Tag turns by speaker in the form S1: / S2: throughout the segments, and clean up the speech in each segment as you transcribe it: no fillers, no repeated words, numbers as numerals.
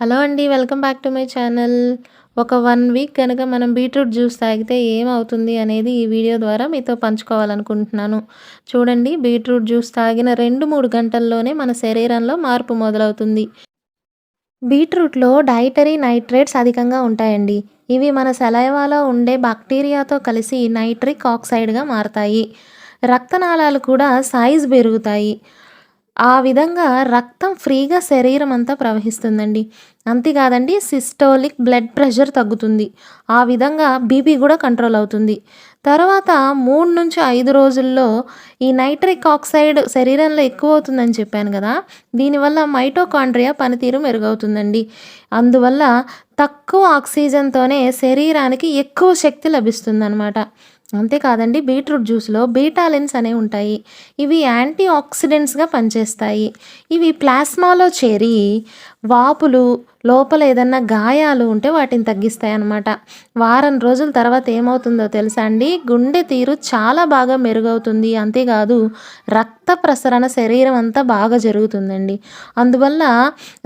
S1: Hello అండి. Welcome back to my channel. ఒక 1 week గనక మనం బీట్రూట్ జ్యూస్ తాగితే ఏమవుతుంది అనేది ఈ వీడియో ద్వారా మీతో పంచుకోవాలనుకుంటున్నాను. చూడండి, బీట్రూట్ జ్యూస్ తాగిన 2, 3 గంటల్లోనే మన శరీరంలో మార్పు మొదలవుతుంది. బీట్రూట్‌లో డైటరీ నైట్రేట్స్ అధికంగా ఉంటాయండి. ఇవి మన సలైవాలో ఉండే బాక్టీరియాతో కలిసి నైట్రిక్ ఆక్సైడ్‌గా మారతాయి. రక్తనాళాలు కూడా సైజ్ పెరుగుతాయి. ఆ విధంగా రక్తం ఫ్రీగా శరీరమంతా ప్రవహిస్తుందండి. అంతేకాదండి, సిస్టోలిక్ బ్లడ్ ప్రెషర్ తగ్గుతుంది. ఆ విధంగా బీపీ గూడా కంట్రోల్ అవుతుంది. తర్వాత 3-5 రోజుల్లో ఈ నైట్రిక్ ఆక్సైడ్ శరీరంలో ఎక్కువవుతుందని చెప్పాను గదా! దీనివల్ల మైటోకాండ్రియా పనితీరు మెరుగవుతుందండి. అందువల్ల తక్కువ ఆక్సిజన్‌తోనే శరీరానికి ఎక్కువ శక్తి లభిస్తుందనమాట. అంతేకాదండి, బీట్రూట్ జ్యూస్‌లో బీటాలిన్స్ అనేవి ఉంటాయి. ఇవి యాంటీ ఆక్సిడెంట్స్‌గా పనిచేస్తాయి. ఇవి ప్లాస్మాలో చేరి వాపులు, లోపల ఏదన్నా గాయాలు ఉంటే వాటిని తగ్గిస్తాయన్నమాట. వారం రోజుల తర్వాత ఏమవుతుందో తెలుసా అండి? గుండె తీరు చాలా బాగా మెరుగవుతుంది. అంతేకాదు, రక్త ప్రసరణ శరీరం అంతా బాగా జరుగుతుందండి. అందువల్ల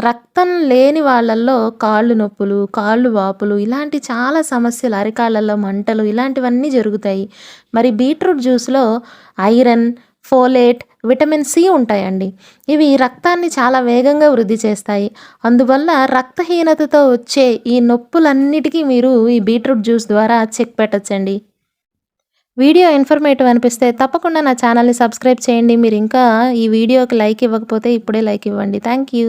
S1: రక్తం లేని వాళ్ళల్లో కాళ్ళు నొప్పులు, కాళ్ళు వాపులు ఇలాంటి చాలా సమస్యలు, అరికాళ్ళలో మంటలు ఇలాంటివన్నీ జరుగుతాయి. మరి బీట్రూట్ జ్యూస్‌లో ఐరన్, ఫోలేట్, విటమిన్ సి ఉంటాయండి. ఇవి రక్తాన్ని చాలా వేగంగా వృద్ధి చేస్తాయి. అందువల్ల రక్తహీనతతో వచ్చే ఈ నొప్పులన్నిటికీ మీరు ఈ బీట్రూట్ జ్యూస్ ద్వారా చెక్ పెట్టొచ్చండి. వీడియో ఇన్ఫర్మేటివ్ అనిపిస్తే తప్పకుండా నా ఛానల్‌ని సబ్స్క్రైబ్ చేయండి. మీరు ఇంకా ఈ వీడియోకి లైక్ ఇవ్వకపోతే ఇప్పుడే లైక్ ఇవ్వండి. Thank you.